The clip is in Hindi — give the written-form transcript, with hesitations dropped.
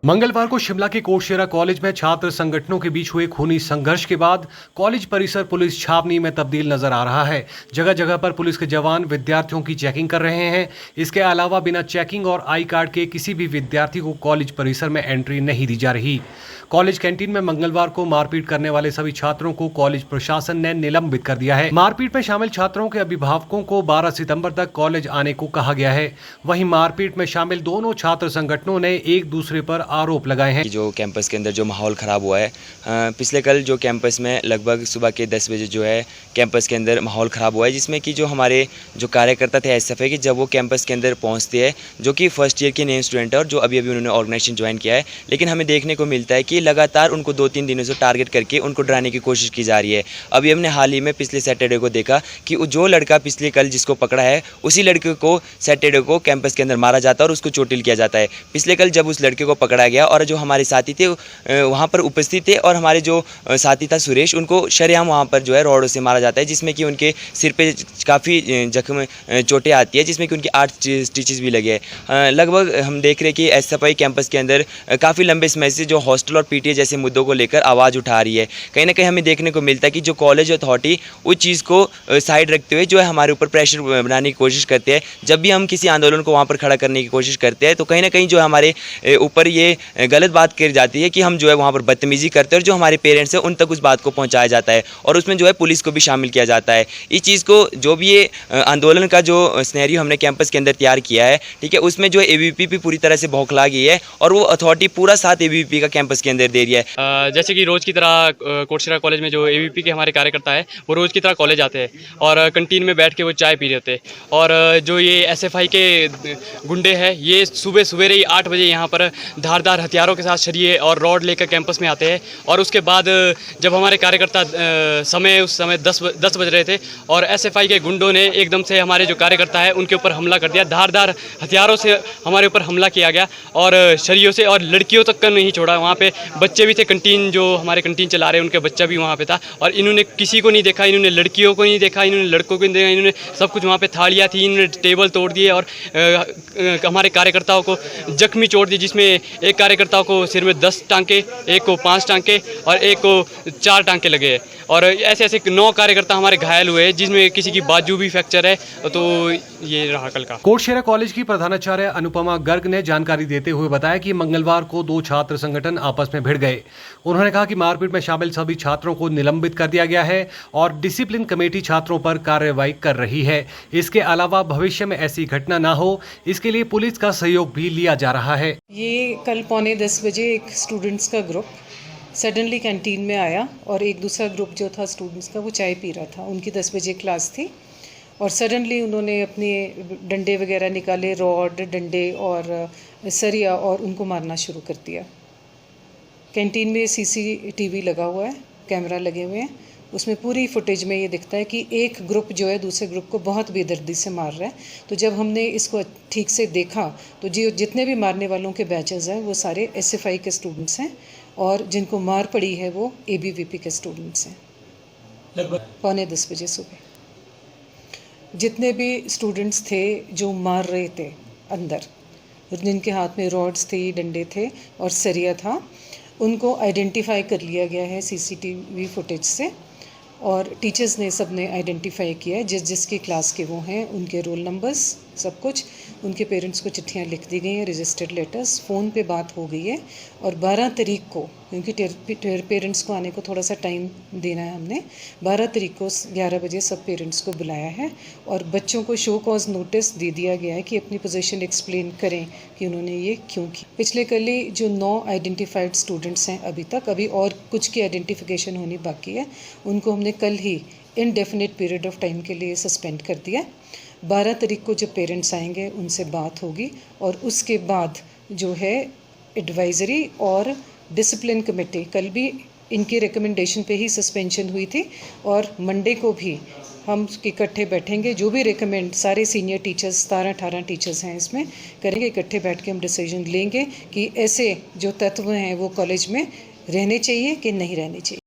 मंगलवार को शिमला के कोटशेरा कॉलेज में छात्र संगठनों के बीच हुए खूनी संघर्ष के बाद कॉलेज परिसर पुलिस छावनी में तब्दील नजर आ रहा है। जगह जगह पर पुलिस के जवान विद्यार्थियों की चेकिंग कर रहे हैं। इसके अलावा बिना चेकिंग और आई कार्ड के किसी भी विद्यार्थी को कॉलेज परिसर में एंट्री नहीं दी जा रही। कॉलेज कैंटीन में मंगलवार को मारपीट करने वाले सभी छात्रों को कॉलेज प्रशासन ने निलंबित कर दिया है। मारपीट में शामिल छात्रों के अभिभावकों को 12 सितंबर तक कॉलेज आने को कहा गया है। वहीं मारपीट में शामिल दोनों छात्र संगठनों ने एक दूसरे पर आरोप लगाए हैं। जो कैंपस के अंदर जो माहौल ख़राब हुआ है, पिछले कल जो कैंपस में लगभग सुबह के 10 बजे जो है कैंपस के अंदर माहौल ख़राब हुआ है, जिसमें कि जो हमारे जो कार्यकर्ता थे एसएफआई के, जब वो कैंपस के अंदर पहुंचते हैं, जो कि फर्स्ट ईयर के नए स्टूडेंट है और जो अभी उन्होंने ऑर्गेनाइजेशन ज्वाइन किया है, लेकिन हमें देखने को मिलता है कि लगातार उनको 2-3 दिनों से टारगेट करके उनको डराने की कोशिश की जा रही है। अभी हमने हाल ही में पिछले सैटरडे को देखा कि जो लड़का पिछले कल जिसको पकड़ा है, उसी लड़के को सैटरडे को कैंपस के अंदर मारा जाता है और उसको चोटिल किया जाता है। पिछले कल जब उस लड़के को पकड़ा गया और जो हमारे साथी थे वहाँ पर उपस्थित थे और हमारे जो साथी था सुरेश, उनको शरेआम वहाँ पर जो है रॉडों से मारा जाता है, जिसमें कि उनके सिर पे काफ़ी जख्म चोटें आती है, जिसमें कि उनके 8 स्टिचेस भी लगे हैं। लगभग हम देख रहे हैं कि एसएफआई कैंपस के अंदर काफ़ी लंबे समय से जो हॉस्टल और पीटीए जैसे मुद्दों को लेकर आवाज़ उठा रही है। कहीं ना कहीं हमें देखने को मिलता है कि जो कॉलेज अथॉरिटी उस चीज़ को साइड रखते हुए जो है हमारे ऊपर प्रेशर बनाने की कोशिश करते हैं। जब भी हम किसी आंदोलन को वहाँ पर खड़ा करने की कोशिश करते हैं तो कहीं ना कहीं जो है हमारे ऊपर ये गलत बात करी जाती है कि हम जो है वहाँ पर बदतमीजी करते हैं और जो हमारे पेरेंट्स हैं उन तक उस बात को पहुँचाया जाता है और उसमें जो है पुलिस को भी शामिल किया जाता है। इस चीज़ को जो भी ये आंदोलन का जो सिनेरियो हमने कैंपस के अंदर तैयार किया है, ठीक है, उसमें जो एबीवीपी भी पूरी तरह से बौखला गई है और वो अथॉरिटी पूरा साथ एबीवीपी का कैंपस के अंदर दे रही है। जैसे कि रोज़ की तरह कोटशेरा कॉलेज में जो एबीवीपी के हमारे कार्यकर्ता है वो रोज़ की तरह कॉलेज आते हैं और कंटीन में बैठ के वो चाय पी रहे होते हैं। और जो ये एसएफआई के गुंडे हैं, ये सुबह सवेरे ही 8 बजे यहाँ पर धारदार हथियारों के साथ सरिये और रॉड लेकर कैंपस में आते हैं और उसके बाद जब हमारे कार्यकर्ता उस समय 10 बज रहे थे और एसएफआई के गुंडों ने एकदम से हमारे जो कार्यकर्ता है उनके ऊपर हमला कर दिया। धारदार हथियारों से हमारे ऊपर हमला किया गया और सरियों से, और लड़कियों तक का नहीं छोड़ा। वहाँ पे बच्चे भी थे, कंटीन जो हमारे कंटीन चला रहे उनके बच्चा भी वहाँ पे था और इन्होंने किसी को नहीं देखा, इन्होंने लड़कियों को नहीं देखा, इन्होंने लड़कों को नहीं देखा, इन्होंने सब कुछ वहाँ पे थालियाँ थी, इन्होंने टेबल तोड़ दिए और हमारे कार्यकर्ताओं को जख्मी चोट दी, जिसमें एक कार्यकर्ताओं को सिर में 10 टांके, एक को 5 टांके और एक को 4 टांके लगे और ऐसे 9 कार्यकर्ता हमारे घायल हुए, जिसमें किसी की बाजू भी फ्रैक्चर है। तो ये रहा कल का। कोटशेरा कॉलेज की प्रधानाचार्य अनुपमा गर्ग ने जानकारी देते हुए बताया कि मंगलवार को 2 छात्र संगठन आपस में भिड़ गए। उन्होंने कहा कि मारपीट में शामिल सभी छात्रों को निलंबित कर दिया गया है और डिसिप्लिन कमेटी छात्रों पर कार्रवाई कर रही है। इसके अलावा भविष्य में ऐसी घटना ना हो, इसके लिए पुलिस का सहयोग भी लिया जा रहा है। ये कल 9:45 बजे एक स्टूडेंट्स का ग्रुप सडनली कैंटीन में आया और एक दूसरा ग्रुप जो था स्टूडेंट्स का वो चाय पी रहा था। उनकी 10 बजे क्लास थी और सडनली उन्होंने अपने डंडे वगैरह निकाले, रॉड, डंडे और सरिया, और उनको मारना शुरू कर दिया। कैंटीन में सीसीटीवी लगा हुआ है, कैमरा लगे हुए हैं, उसमें पूरी फुटेज में ये दिखता है कि एक ग्रुप जो है दूसरे ग्रुप को बहुत बेदर्दी से मार रहा है। तो जब हमने इसको ठीक से देखा तो जितने भी मारने वालों के बैचेस हैं वो सारे एसएफआई के स्टूडेंट्स हैं और जिनको मार पड़ी है वो एबीवीपी के स्टूडेंट्स हैं। लगभग 9:45 बजे सुबह जितने भी स्टूडेंट्स थे जो मार रहे थे अंदर, जिनके हाथ में रॉड्स थे, डंडे थे और सरिया था, उनको आइडेंटिफाई कर लिया गया है सीसीटीवी फुटेज से और टीचर्स ने सब ने आइडेंटिफाई किया है जिसकी क्लास के वो हैं, उनके रोल नंबर्स, सब कुछ। उनके पेरेंट्स को चिट्ठियां लिख दी गई हैं, रजिस्टर्ड लेटर्स, फ़ोन पे बात हो गई है और 12 तारीख को, क्योंकि पेरेंट्स को आने को थोड़ा सा टाइम देना है हमने, 12 तारीख को 11 बजे सब पेरेंट्स को बुलाया है और बच्चों को शो कॉज नोटिस दे दिया गया है कि अपनी पोजीशन एक्सप्लेन करें कि उन्होंने ये क्यों की। पिछले कल ही जो 9 आइडेंटिफाइड स्टूडेंट्स हैं अभी और कुछ की आइडेंटिफिकेशन होनी बाकी है, उनको हमने कल ही इनडेफिनिट पीरियड ऑफ टाइम के लिए सस्पेंड कर दिया। 12 तारीख को जब पेरेंट्स आएंगे उनसे बात होगी और उसके बाद जो है एडवाइज़री और डिसिप्लिन कमेटी, कल भी इनकी रिकमेंडेशन पे ही सस्पेंशन हुई थी और मंडे को भी हम इकट्ठे बैठेंगे, जो भी रिकमेंड सारे सीनियर टीचर्स 17-18 टीचर्स हैं इसमें करेंगे, इकट्ठे बैठ के हम डिसीजन लेंगे कि ऐसे जो तत्व हैं वो कॉलेज में रहने चाहिए कि नहीं रहने चाहिए।